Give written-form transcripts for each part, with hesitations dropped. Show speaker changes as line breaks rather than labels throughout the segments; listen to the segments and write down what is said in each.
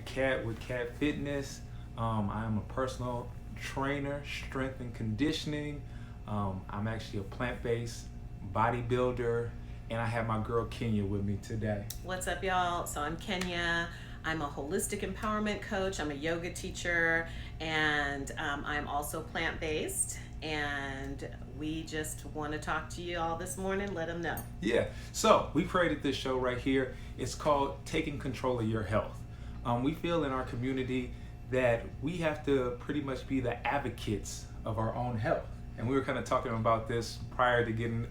Cat with Cat Fitness. I am a personal trainer, strength and conditioning. I'm actually a plant-based bodybuilder, and I have my girl Kenya with me today.
What's up, y'all? So I'm Kenya. I'm a holistic empowerment coach. I'm a yoga teacher, and I'm also plant-based. And we just want to talk to you all this morning. Let them know.
Yeah, so we created this show right here. It's called Taking Control of Your Health. We feel in our community that we have to pretty much be the advocates of our own health. And we were kind of talking about this prior to getting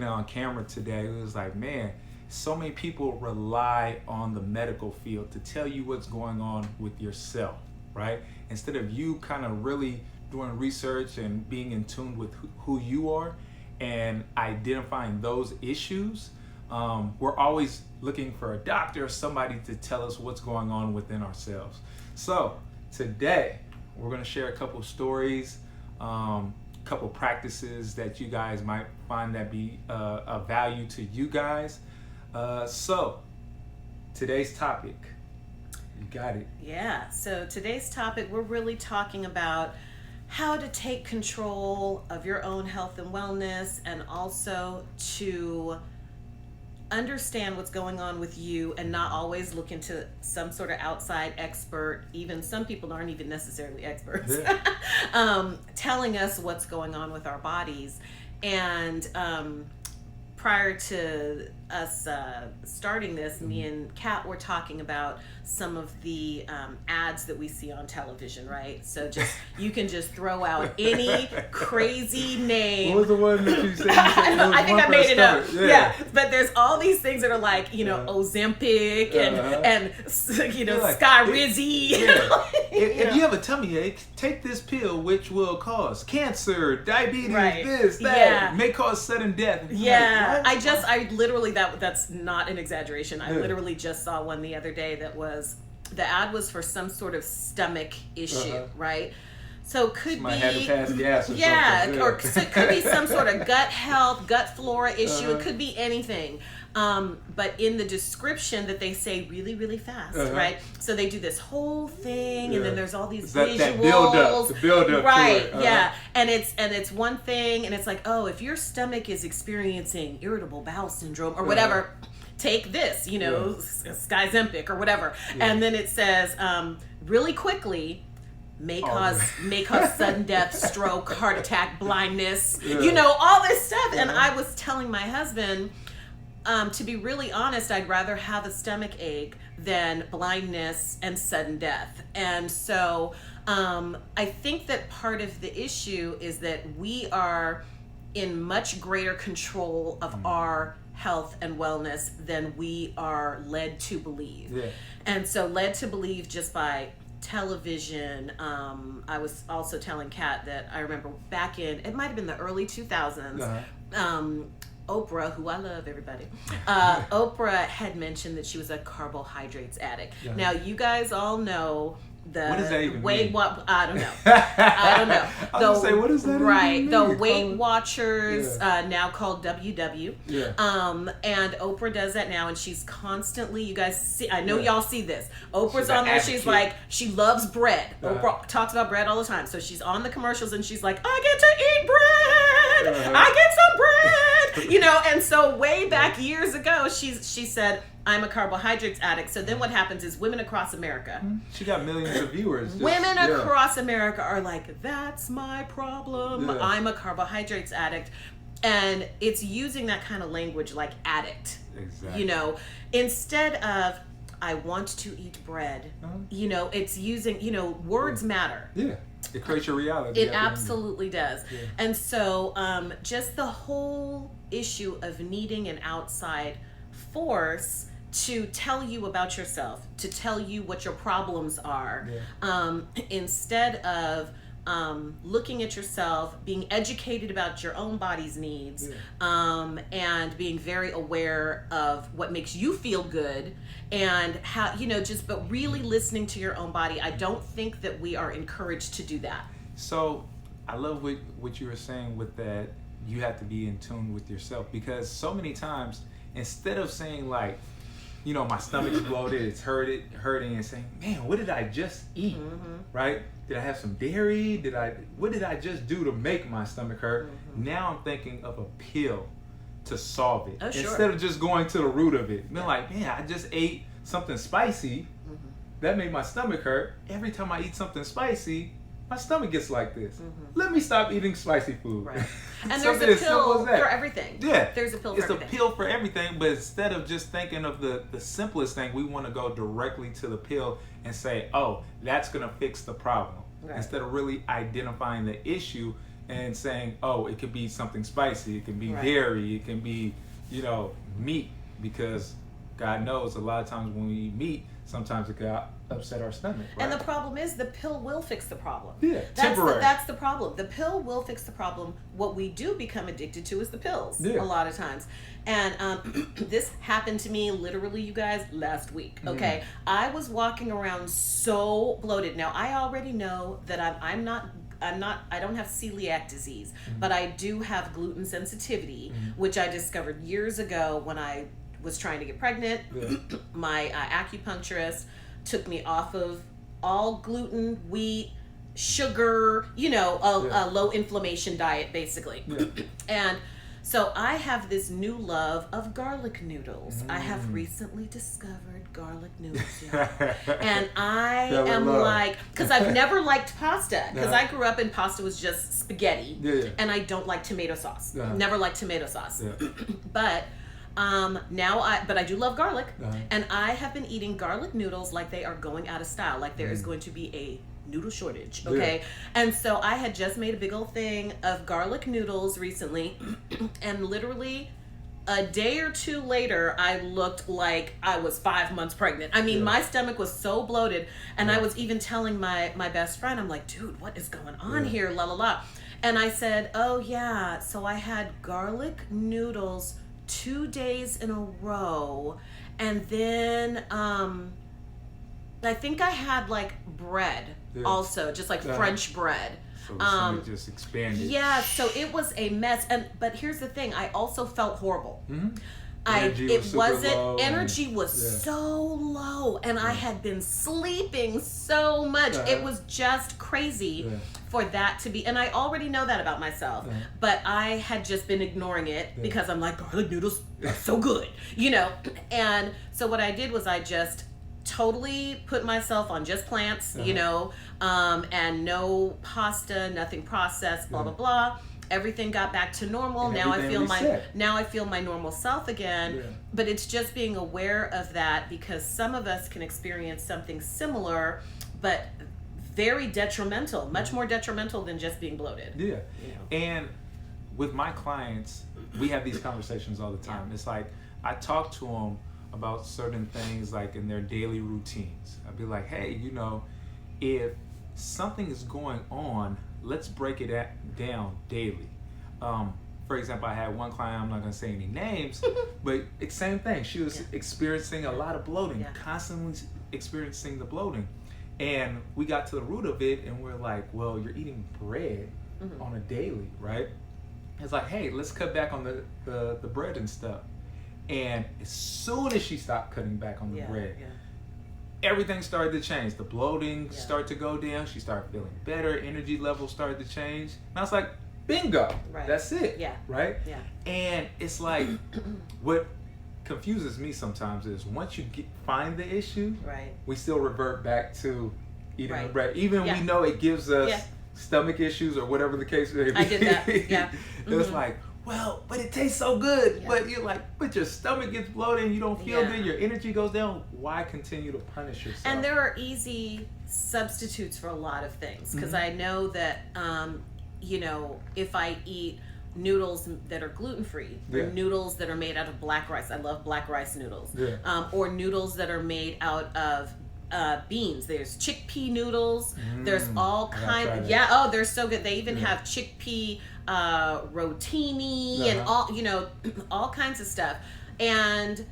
on camera today. It was like, man, so many people rely on the medical field to tell you what's going on with yourself, right? Instead of you kind of really doing research and being in tune with who you are and identifying those issues. We're always looking for a doctor or somebody to tell us what's going on within ourselves. So today we're going to share a couple stories, couple practices that you guys might find that be of value to you guys. So today's topic, you got it.
Yeah, so today's topic, we're really talking about how to take control of your own health and wellness, and also to understand what's going on with you and not always look into some sort of outside expert. Even some people aren't even necessarily experts.
Yeah.
Telling us what's going on with our bodies. And prior to us starting this, me and Kat were talking about some of the ads that we see on television, right? So just you can just throw out any crazy name.
What was the one that you said?
I think I made it up.
Yeah.
But there's all these things that are like, Ozempic and
like,
Skyrizi.
If you have a tummy ache, take this pill, which will cause cancer, diabetes,
Right.
this, that, may cause sudden death.
Yeah,
Like,
I literally, that's not an exaggeration. I literally just saw one the other day that the ad was for some sort of stomach issue, right? So could
might
be,
have to pass gas or something.
yeah, or it could be some sort of gut health, gut flora issue. It could be anything. But in the description that they say really, really fast, right? So they do this whole thing, and then there's all these visuals.
That the build up
right,
to it.
yeah. And it's one thing, and it's like, oh, if your stomach is experiencing irritable bowel syndrome or whatever, take this, Skyzempic or whatever. And then it says, really quickly, may cause sudden death, stroke, heart attack, blindness, all this stuff. And I was telling my husband, to be really honest, I'd rather have a stomach ache than blindness and sudden death. And so I think that part of the issue is that we are in much greater control of our health and wellness than we are led to believe. Yeah. And so led to believe just by television. I was also telling Kat that I remember back in, it might have been the early 2000s, Oprah, who I love, everybody. Oprah had mentioned that she was a carbohydrates addict. Yeah. Now, you guys all know
what does that even mean?
I don't know. I don't know.
I was gonna say, what does that
right,
even
the
mean?
Weight Watchers, now called WW. Yeah. And Oprah does that now, and she's constantly, you guys see, I know y'all see this. Oprah's on there, she's like, she loves bread. Oprah talks about bread all the time. So she's on the commercials, and she's like, I get to eat bread. I get some bread. And so way back years ago, she said, I'm a carbohydrates addict. So then what happens is women across America.
She got millions of viewers.
Women across America are like, that's my problem. Yeah. I'm a carbohydrates addict. And it's using that kind of language like addict.
Exactly.
Instead of, I want to eat bread. It's using, words matter.
Yeah. It creates your reality.
It absolutely does. Yeah. And so just the whole issue of needing an outside force to tell you about yourself, to tell you what your problems are, instead of looking at yourself, being educated about your own body's needs, and being very aware of what makes you feel good, and how, but really listening to your own body. I don't think that we are encouraged to do that.
So I love what you were saying with that. You have to be in tune with yourself, because so many times, instead of saying like, my stomach's bloated, it's hurting, and saying, man, what did I just eat? Right? Did I have some dairy? What did I just do to make my stomach hurt? Now I'm thinking of a pill to solve it.
Oh, sure.
Instead of just going to the root of it. Being like, man, I just ate something spicy. That made my stomach hurt. Every time I eat something spicy, my stomach gets like this. Let me stop eating spicy food.
Right. And there's a pill for everything.
Yeah.
There's a pill for everything.
It's a pill for everything, but instead of just thinking of the simplest thing, we want to go directly to the pill and say, oh, that's going to fix the problem. Right. Instead of really identifying the issue and saying, oh, it could be something spicy, it can be dairy, it can be, meat, because God knows a lot of times when we eat meat, sometimes it can upset our stomach. Right?
And the problem is the pill will fix the problem.
Yeah, temporary.
That's the problem. The pill will fix the problem. What we do become addicted to is the pills a lot of times. And this happened to me literally, you guys, last week. Okay, I was walking around so bloated. Now I already know that I don't have celiac disease, but I do have gluten sensitivity, which I discovered years ago when I was trying to get pregnant. My acupuncturist took me off of all gluten, wheat, sugar, a low inflammation diet basically. And so I have this new love of garlic noodles. I have recently discovered garlic noodles, and I am like, because I've never liked pasta, because I grew up and pasta was just spaghetti, and I don't like tomato sauce. Never liked tomato sauce, but I do love garlic, and I have been eating garlic noodles like they are going out of style, like there is going to be a noodle shortage, okay? And so I had just made a big old thing of garlic noodles recently, and literally a day or two later, I looked like I was 5 months pregnant. I mean, my stomach was so bloated, and I was even telling my best friend, I'm like, dude, what is going on here, la la la. And I said, oh yeah, so I had garlic noodles 2 days in a row, and then I think I had like bread also, just like French bread.
So the stomach just expanded.
Yeah, so it was a mess. But here's the thing, I also felt horrible. Energy was so low, and I had been sleeping so much. It was just crazy for that to be, and I already know that about myself, but I had just been ignoring it because I'm like, garlic noodles are so good, and so what I did was I just totally put myself on just plants, and no pasta, nothing processed, blah blah blah. Everything got back to normal. Now I feel my normal self again. But it's just being aware of that, because some of us can experience something similar, but very detrimental, much more detrimental than just being bloated.
And with my clients, we have these conversations all the time. It's like I talk to them about certain things like in their daily routines. I'd be like, hey, if something is going on, let's break it down daily. For example, I had one client, I'm not going to say any names, but it's same thing. She was experiencing a lot of bloating, constantly experiencing the bloating. And we got to the root of it, and we're like, well, you're eating bread on a daily, right? It's like, hey, let's cut back on the bread and stuff. And as soon as she stopped cutting back on the bread, everything started to change. The bloating started to go down. She started feeling better. Energy levels started to change. And I was like, bingo. Right. That's it. Right? Yeah. And it's like, what confuses me sometimes is once you find the issue, we still revert back to eating the bread. Even we know it gives us stomach issues or whatever the case may be.
I did that.
It's like, well, but it tastes so good. But you're like, but your stomach gets bloated and you don't feel good, your energy goes down. Why continue to punish yourself?
And there are easy substitutes for a lot of things. Because I know that, if I eat noodles that are gluten-free, or noodles that are made out of black rice. I love black rice noodles. Or noodles that are made out of beans. There's chickpea noodles. There's all kinds. They're so good. They even have chickpea rotini and all kinds of stuff. And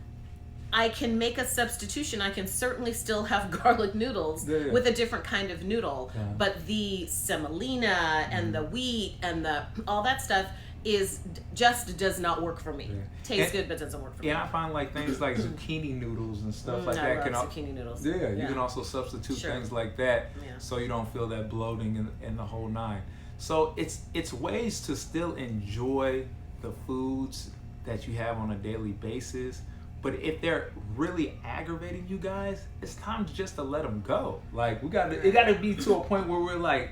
I can make a substitution. I can certainly still have garlic noodles with a different kind of noodle, but the semolina and the wheat and all that stuff just does not work for me.
Yeah.
Tastes good, but doesn't work for me.
Yeah, I find like things like zucchini noodles and stuff like
I
that.
love zucchini noodles.
Yeah, you can also substitute things like that, so you don't feel that bloating and the whole nine. So it's ways to still enjoy the foods that you have on a daily basis. But if they're really aggravating you guys, it's time just to let them go. Like it got to be to a point where we're like,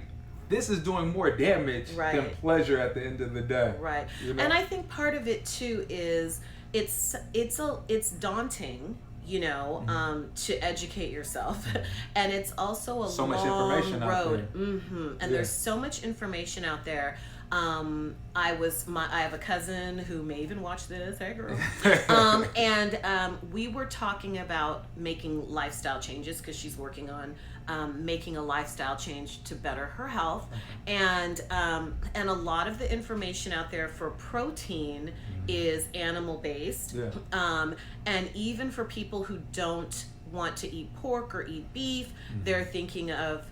this is doing more damage than pleasure at the end of the day.
Right.
You know?
And I think part of it too is it's daunting, you know, to educate yourself, and it's also a long
much information
road.
out there.
And there's so much information out there. I have a cousin who may even watch this. Hey, girl. And we were talking about making lifestyle changes because she's working on making a lifestyle change to better her health, and a lot of the information out there for protein is animal based, and even for people who don't want to eat pork or eat beef, they're thinking of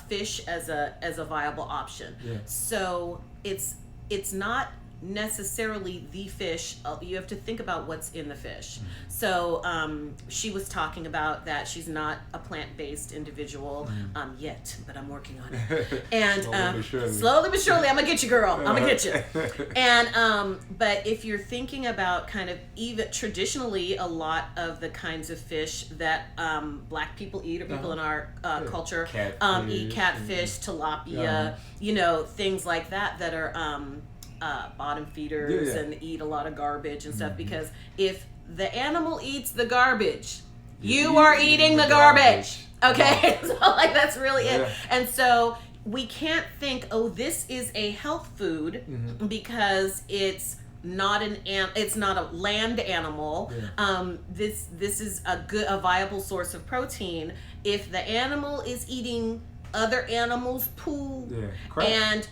fish as a viable option. So it's not necessarily the fish. You have to think about what's in the fish. So she was talking about that she's not a plant-based individual yet, but I'm working on it. And slowly but surely, I'm gonna get you, girl. I'm gonna get you. And but if you're thinking about kind of even traditionally, a lot of the kinds of fish that Black people eat, or people in our culture eat catfish, tilapia, you know, things like that are bottom feeders and eat a lot of garbage and stuff, because if the animal eats the garbage, you are eating the garbage. Okay? So like that's really it. And so we can't think, oh, this is a health food because it's not it's not a land animal. This is a viable source of protein. If the animal is eating other animals' poo and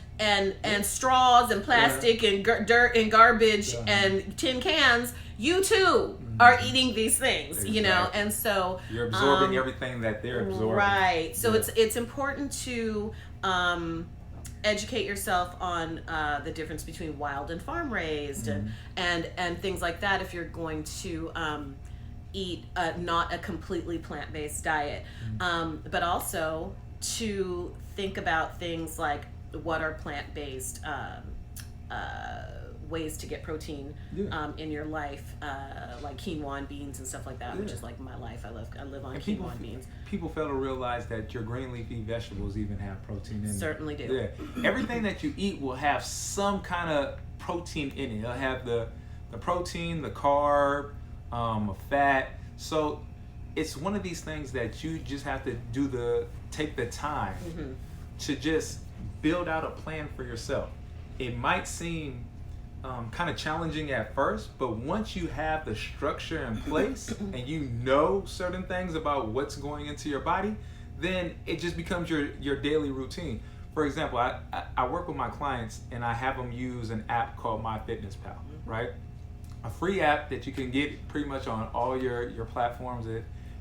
straws and plastic and dirt and garbage and tin cans, you too are eating these things, you know, and so
you're absorbing everything that they're absorbing.
Right. So it's important to educate yourself on the difference between wild and farm raised and things like that if you're going to eat not a completely plant-based diet, but also to think about things like what are plant-based ways to get protein in your life, like quinoa and beans and stuff like that, which is like my life. I live on quinoa and beans.
People fail to realize that your green leafy vegetables even have protein in them.
Certainly do.
Everything that you eat will have some kind of protein in it. It'll have the protein, the carb, a fat. So it's one of these things that you just have to take the time to just build out a plan for yourself. It might seem kind of challenging at first, but once you have the structure in place and you know certain things about what's going into your body, then it just becomes your daily routine. For example, I work with my clients and I have them use an app called MyFitnessPal, right? A free app that you can get pretty much on all your platforms.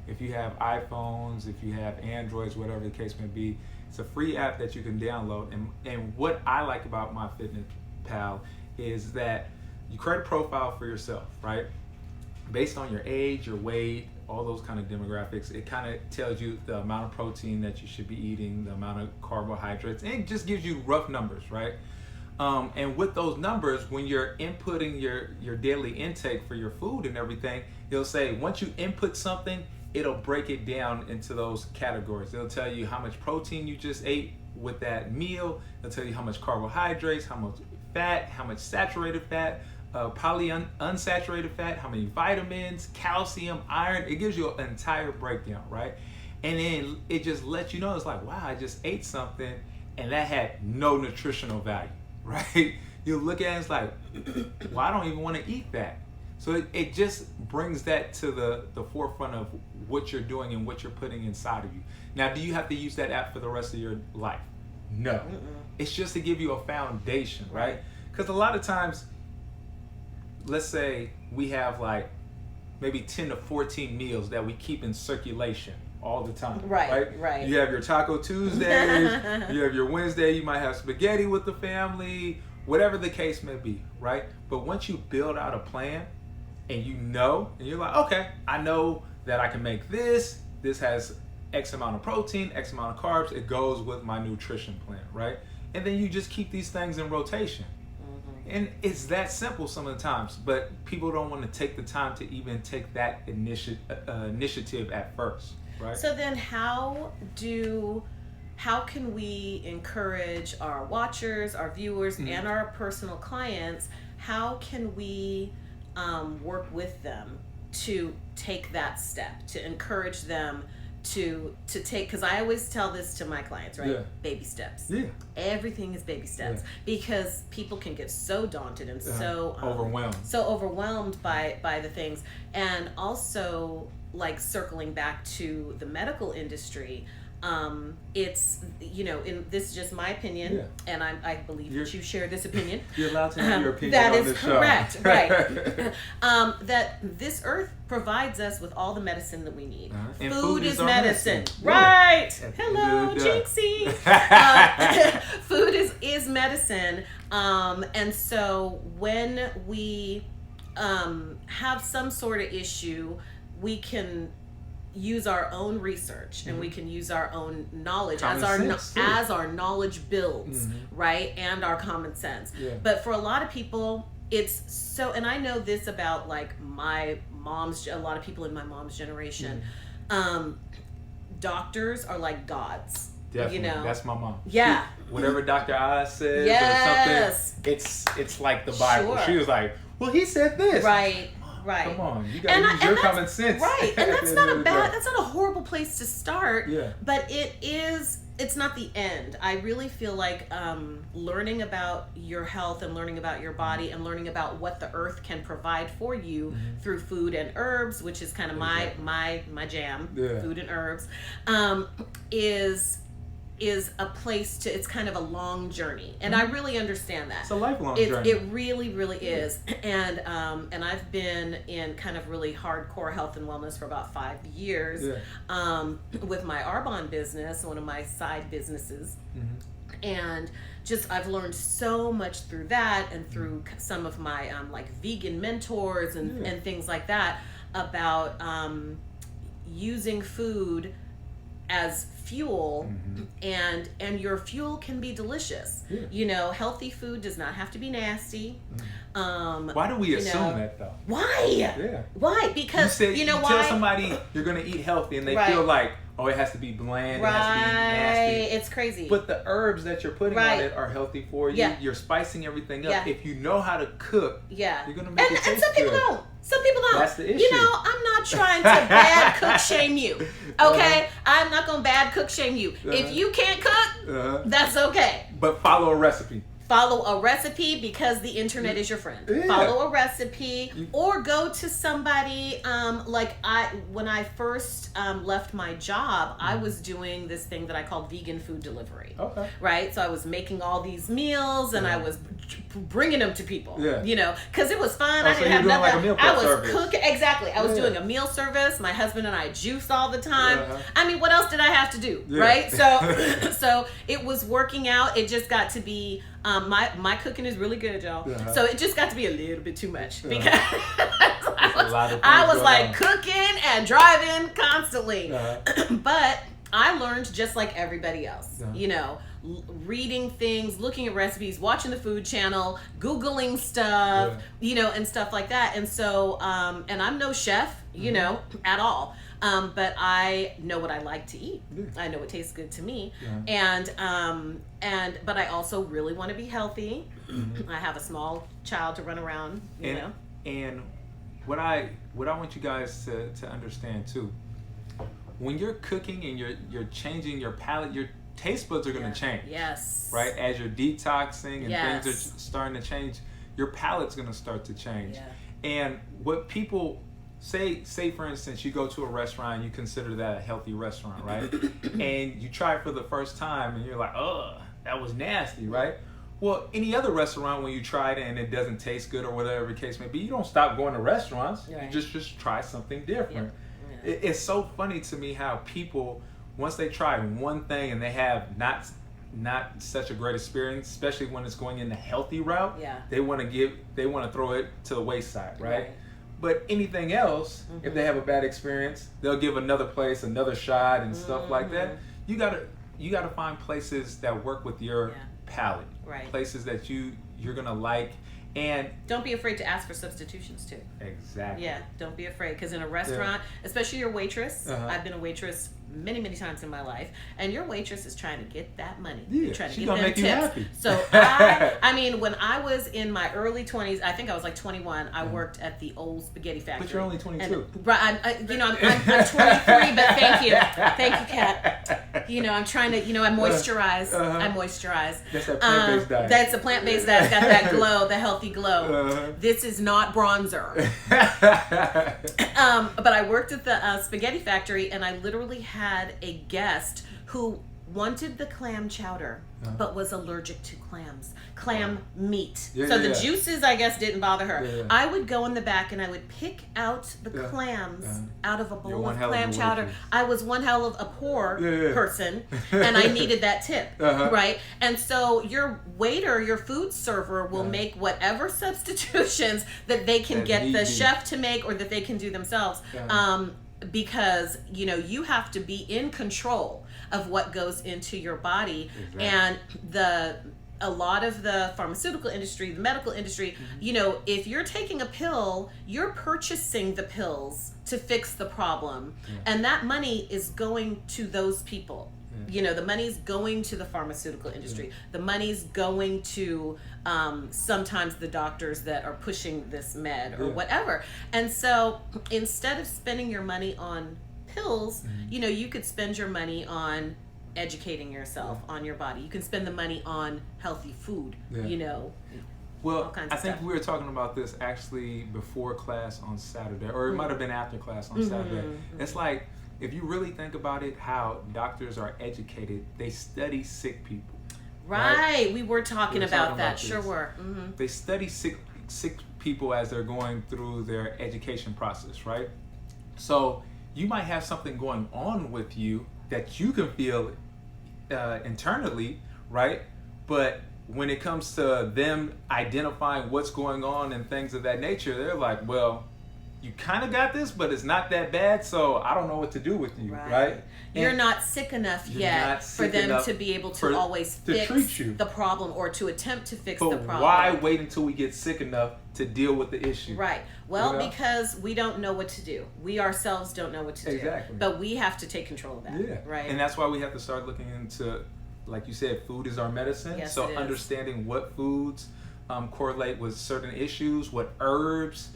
If you have iPhones, if you have Androids, whatever the case may be, it's a free app that you can download. And what I like about MyFitnessPal is that you create a profile for yourself, right? Based on your age, your weight, all those kind of demographics, it kind of tells you the amount of protein that you should be eating, the amount of carbohydrates, and it just gives you rough numbers, right? And with those numbers, when you're inputting your daily intake for your food and everything, it'll say once you input something, it'll break it down into those categories. It'll tell you how much protein you just ate with that meal. It'll tell you how much carbohydrates, how much fat, how much saturated fat, unsaturated fat, how many vitamins, calcium, iron. It gives you an entire breakdown, right? And then it just lets you know, it's like, wow, I just ate something and that had no nutritional value, right? You look at it, it's like, well, I don't even want to eat that. So it just brings that to the forefront of what you're doing and what you're putting inside of you. Now, do you have to use that app for the rest of your life? No. It's just to give you a foundation, right? Because a lot of times, let's say we have like maybe 10 to 14 meals that we keep in circulation all the time. Right. You have your Taco Tuesdays, you have your Wednesday, you might have spaghetti with the family, whatever the case may be, right? But once you build out a plan and and you're like, okay, I know that I can make this. This has X amount of protein, X amount of carbs. It goes with my nutrition plan, right? And then you just keep these things in rotation. And it's that simple some of the times, but people don't want to take the time to even take that initiative at first, right?
So then how can we encourage our watchers, our viewers, and our personal clients? How can we work with them to take that step, to encourage them to take, because I always tell this to my clients, right? Baby steps. Everything is baby steps, because people can get so daunted and so overwhelmed by the things. And also, like, circling back to the medical industry, it's, in this is just my opinion, and I believe that you share this opinion.
You're allowed to have your opinion
that
on
is
this
correct,
show.
right? That this earth provides us with all the medicine that we need. Food is medicine, right? Hello, Jinxie. Food is medicine, and so when we have some sort of issue, we can use our own research and we can use our own knowledge as our knowledge builds, right? And our common sense. But for a lot of people, it's so, and I know this about like a lot of people in my mom's generation, doctors are like gods.
Definitely. That's my mom.
Yeah.
Whatever Dr. Oz says or something, it's like the Bible. She was like, well, he said this.
Right.
Come on, you gotta use your common sense.
Right, and that's not that's not a horrible place to start.
Yeah.
But it's not the end. I really feel like learning about your health and learning about your body and learning about what the earth can provide for you through food and herbs, which is kind of my jam, food and herbs, is a place to, it's kind of a long journey, and I really understand that.
It's a lifelong journey.
It really, really is. And I've been in kind of really hardcore health and wellness for about 5 years, with my Arbonne business, one of my side businesses. And just, I've learned so much through that and through some of my like vegan mentors and things like that about using food as fuel, and your fuel can be delicious. Healthy food does not have to be nasty.
Why do we assume that though?
Why? Why? Because you
tell somebody you're gonna eat healthy and they feel like, oh, it has to be bland, it has to be nasty.
It's crazy.
But the herbs that you're putting on it are healthy for you. You're spicing everything up. If you know how to cook, you're gonna make it taste good.
And some people don't. Some people don't.
That's the issue.
I'm not trying to bad cook shame you. Okay? I'm not gonna bad cook shame you. If you can't cook, that's okay.
But follow a recipe.
Follow a recipe, because the internet is your friend. Follow a recipe, or go to somebody. When I first left my job, I was doing this thing that I called vegan food delivery.
Okay.
Right? So I was making all these meals and I was bringing them to people. Because it was fun. I didn't have nothing.
Like a meal prep service.
Cooking. Exactly. I was doing a meal service. My husband and I juice all the time. I mean, what else did I have to do? Right? So it was working out. It just got to be. My cooking is really good, y'all. So it just got to be a little bit too much, because I was like cooking and driving constantly. But I learned just like everybody else, reading things, looking at recipes, watching the Food Channel, Googling stuff, and stuff like that. And so, and I'm no chef, at all. But I know what I like to eat. I know what tastes good to me. But I also really want to be healthy. I have a small child to run around,
And what I want you guys to understand too, when you're cooking and you're changing your palate, your taste buds are going to change.
Yes.
Right? As you're detoxing and things are starting to change, your palate's going to start to change. And what people say for instance, you go to a restaurant and you consider that a healthy restaurant, right? And you try it for the first time and you're like, oh, that was nasty, right? Well, any other restaurant, when you try it and it doesn't taste good or whatever the case may be, you don't stop going to restaurants. You just try something different. It's so funny to me how people, once they try one thing and they have not not such a great experience, especially when it's going in the healthy route.
Yeah.
They want to throw it to the wayside, right? But anything else, if they have a bad experience, they'll give another place another shot and stuff like that. You gotta find places that work with your palate,
right?
Places that you're gonna like, and
don't be afraid to ask for substitutions too.
Exactly.
Yeah, don't be afraid, because in a restaurant, especially your waitress, I've been a waitress many times in my life, and your waitress is trying to get that money.
Yeah,
trying to
she's
get
gonna
them
make you
tips.
happy.
So I mean, when I was in my early 20s, I think I was like 21, I worked at the old spaghetti factory.
But you're only 22.
And, I'm 23, but thank you, Kat. You know, I'm trying to, I moisturize. I moisturize.
That's that plant-based diet.
That's a plant-based diet. It's got that glow, the healthy glow. This is not bronzer. But I worked at the spaghetti factory, and I literally had a guest who wanted the clam chowder, but was allergic to clam meat. So the juices, I guess, didn't bother her. I would go in the back and I would pick out the clams out of a bowl of clam chowder. I was one hell of a poor person, and I needed that tip, right? And so your waiter, your food server will make whatever substitutions that they can get the chef to make or that they can do themselves. Because you have to be in control of what goes into your body. And a lot of the pharmaceutical industry, the medical industry, if you're taking a pill, you're purchasing the pills to fix the problem, and that money is going to those people. The money's going to the pharmaceutical industry. The money's going to sometimes the doctors that are pushing this med or whatever. And so instead of spending your money on pills, you could spend your money on educating yourself on your body. You can spend the money on healthy food,
Well, I think we were talking about this actually before class on Saturday, or it might have been after class on Saturday. It's like, if you really think about it, how doctors are educated, they study sick people.
Right. We were talking about that. Sure were.
They study sick people as they're going through their education process, right? So you might have something going on with you that you can feel internally, right? But when it comes to them identifying what's going on and things of that nature, they're like, well, you kind of got this, but it's not that bad, so I don't know what to do with you, right?
You're not sick enough yet for them to be able to always fix the problem or to attempt to fix the problem.
But why wait until we get sick enough to deal with the issue?
Right. Well, because we don't know what to do. We ourselves don't know what to do.
Exactly.
But we have to take control of that.
Yeah.
Right.
And that's why we have to start looking into, like you said, food is our medicine.
Yes,
so
it is.
Understanding what foods correlate with certain issues, what herbs,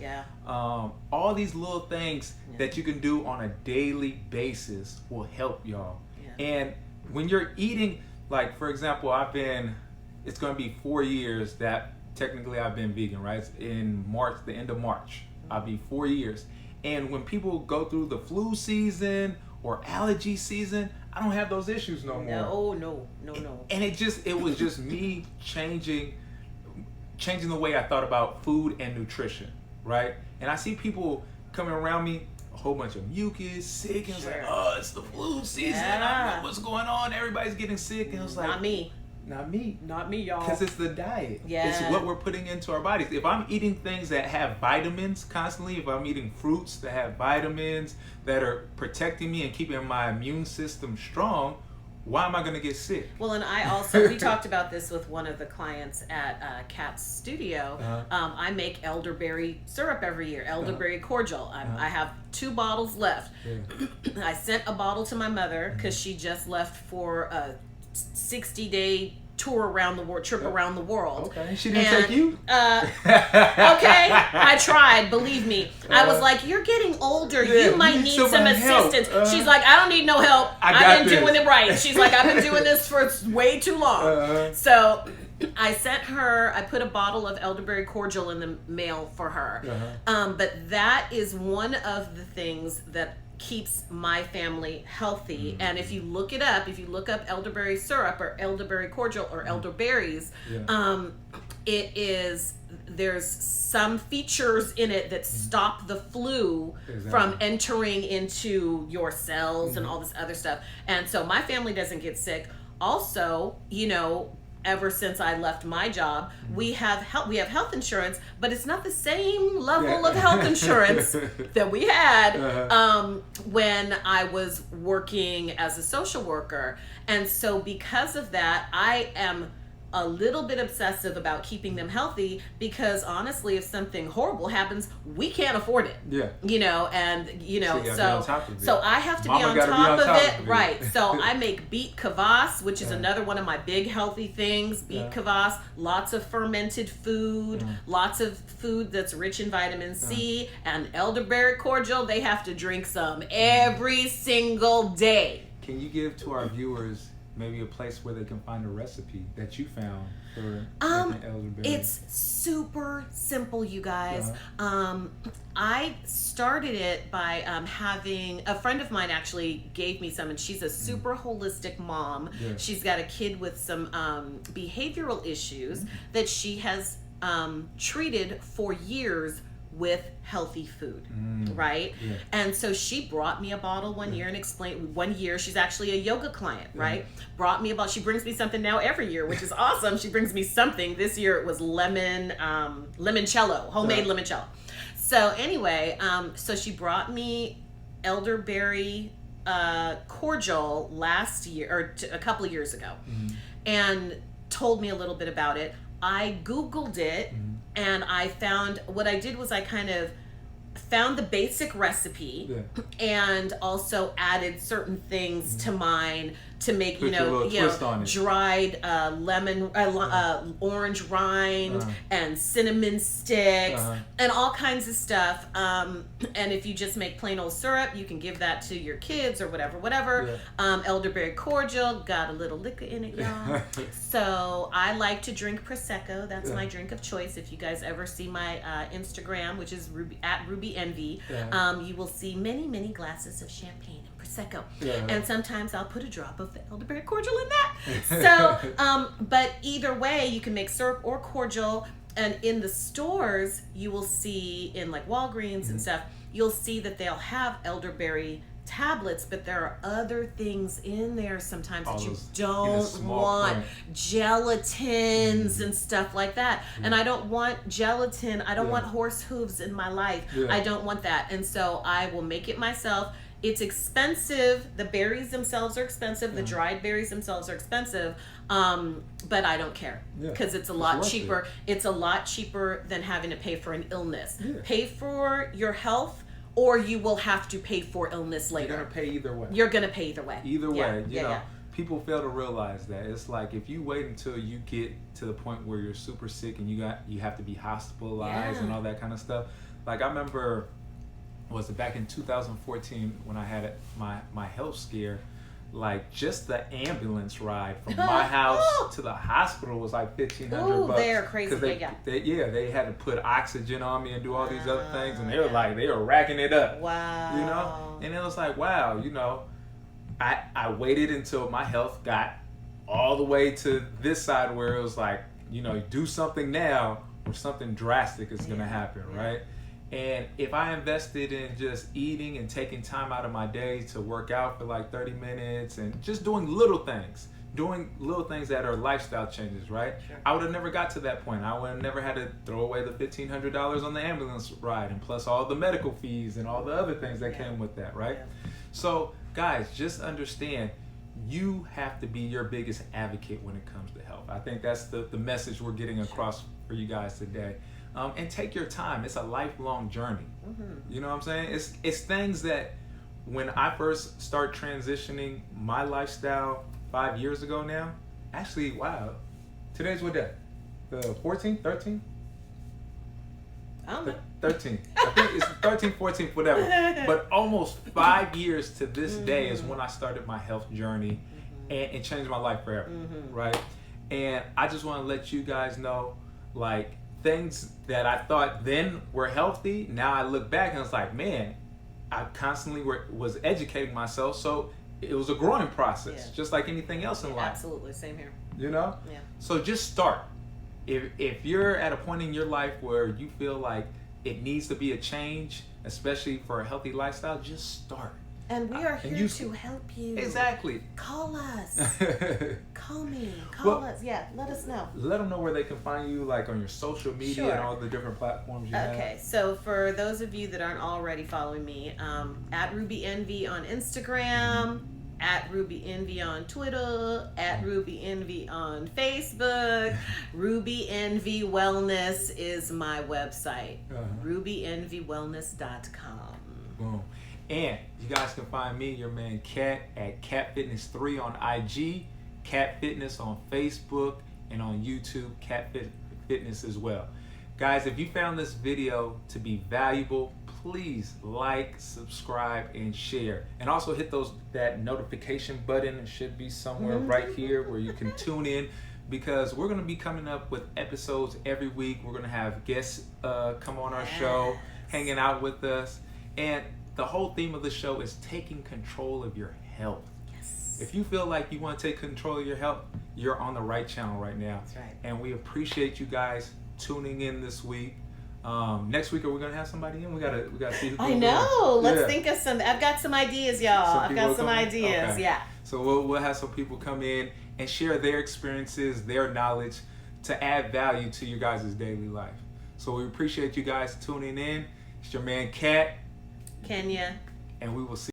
all these little things that you can do on a daily basis will help y'all. And when you're eating, like for example, it's going to be 4 years that technically I've been vegan, right? It's in March, the end of March, I'll be 4 years. And when people go through the flu season or allergy season, I don't have those issues no more.
No.
And it was just me changing the way I thought about food and nutrition, right? And I see people coming around me, a whole bunch of mucus, sick, and it's like, oh, it's the flu season. I don't know what's going on. Everybody's getting sick. And it was like,
not me, y'all.
Because it's the diet. It's what we're putting into our bodies. If I'm eating things that have vitamins constantly, if I'm eating fruits that have vitamins that are protecting me and keeping my immune system strong, why am I going to get sick?
Well, and I also, we talked about this with one of the clients at Kat's studio. I make elderberry syrup every year, elderberry cordial. I have 2 bottles left. I sent a bottle to my mother because she just left for a 60-day tour around the world, trip around the world.
Okay, she didn't take you?
Okay, I tried, believe me. I was like, you're getting older, you might need some assistance. She's like, I don't need no help. I've been doing it right. She's like, I've been doing this for way too long. So I sent her, I put a bottle of elderberry cordial in the mail for her. But that is one of the things that keeps my family healthy. And if you look up elderberry syrup or elderberry cordial or elderberries, there's some features in it that stop the flu from entering into your cells and all this other stuff. And so my family doesn't get sick. Also, ever since I left my job, we have health insurance, but it's not the same level of health insurance that we had when I was working as a social worker. And so because of that, I am a little bit obsessive about keeping them healthy, because honestly, if something horrible happens, we can't afford it.
Yeah.
So I have to be on top of it. Right. So I make beet kvass, which is another one of my big healthy things. Beet kvass, lots of fermented food, lots of food that's rich in vitamin C, and elderberry cordial. They have to drink some every single day.
Can you give to our viewers maybe a place where they can find a recipe that you found for making elderberry?
It's super simple, you guys. I started it by having a friend of mine actually gave me some, and she's a super holistic mom. She's got a kid with some behavioral issues that she has treated for years with healthy food, right? And so she brought me a bottle one year and explained, she's actually a yoga client, right? Brought me a bottle. She brings me something now every year, which is awesome. She brings me something. This year it was limoncello, homemade limoncello. So anyway, so she brought me elderberry cordial last year, or a couple of years ago, and told me a little bit about it. I Googled it, and I found, what I did was I kind of found the basic recipe and also added certain things to mine to make, dried lemon, orange rind and cinnamon sticks and all kinds of stuff. And if you just make plain old syrup, you can give that to your kids or whatever. Elderberry cordial, got a little liquor in it, y'all. So I like to drink Prosecco. That's my drink of choice. If you guys ever see my Instagram, which is Ruby Envy, you will see many, many glasses of champagne and Prosecco. And sometimes I'll put a drop of the elderberry cordial in that. So, but either way, you can make syrup or cordial. And in the stores, you will see, in like Walgreens and stuff, you'll see that they'll have elderberry tablets, but there are other things in there sometimes that you don't want, gelatins and stuff like that. And I don't want gelatin. I don't want horse hooves in my life. I don't want that. And so I will make it myself. It's expensive. The berries themselves are expensive. The dried berries themselves are expensive. But I don't care, because it's a lot cheaper. It's a lot cheaper than having to pay for an illness. Pay for your health, or you will have to pay for illness later.
You're going to pay either way.
You're going to pay either way.
Either way. You know, people fail to realize that. It's like if you wait until you get to the point where you're super sick and you have to be hospitalized and all that kind of stuff. Like I remember, was it back in 2014 when I had my health scare, like just the ambulance ride from my house to the hospital was like $1,500.
They're crazy.
They had to put oxygen on me and do all these other things, and they were racking it up.
Wow.
And it was like, wow, I waited until my health got all the way to this side where it was like, do something now or something drastic is going to happen, right? And if I invested in just eating and taking time out of my day to work out for like 30 minutes and just doing little things that are lifestyle changes, right? I would have never got to that point. I would have never had to throw away the $1,500 on the ambulance ride, and plus all the medical fees and all the other things that came with that, right? So guys, just understand, you have to be your biggest advocate when it comes to health. I think that's the message we're getting across for you guys today. And take your time. It's a lifelong journey. You know what I'm saying? It's things that when I first start transitioning my lifestyle 5 years ago now, actually, wow, today's what day? The 14th, 13th?
I don't know.
13th. I think it's 13th, 14th, whatever. But almost 5 years to this day is when I started my health journey, and it changed my life forever, right? And I just want to let you guys know, like, things that I thought then were healthy, now I look back and it's like, man, I constantly was educating myself, so it was a growing process, just like anything else in life.
Absolutely, same here.
So just start. If you're at a point in your life where you feel like it needs to be a change, especially for a healthy lifestyle, just start.
And we are
And
here to help you.
Exactly.
Call us. Call me.
Well,
Call us. Yeah, let us know.
Let them know where they can find you, like on your social media
Sure.
and all the different platforms you have.
Okay, so for those of you that aren't already following me, at Ruby Envy on Instagram, at Ruby Envy on Twitter, at Ruby Envy on Facebook. Ruby Envy Wellness is my website. RubyEnvyWellness.com.
Boom. And you guys can find me, your man Cat, at CatFitness3 on IG, Cat Fitness on Facebook, and on YouTube, Cat Fitness as well. Guys, if you found this video to be valuable, please like, subscribe, and share. And also hit that notification button. It should be somewhere right here where you can tune in, because we're going to be coming up with episodes every week. We're going to have guests come on our show, hanging out with us. And the whole theme of the show is taking control of your health.
Yes.
If you feel like you want to take control of your health, you're on the right channel right now.
That's right.
And we appreciate you guys tuning in this week. Next week, are we gonna have somebody in? We gotta see who
I
comes
know.
in.
Let's
Yeah.
think of some. I've got some ideas, y'all. I've got some ideas.
Okay.
Yeah.
So we'll have some people come in and share their experiences, their knowledge, to add value to you guys' daily life. So we appreciate you guys tuning in. It's your man Kat,
Kenya.
and we will see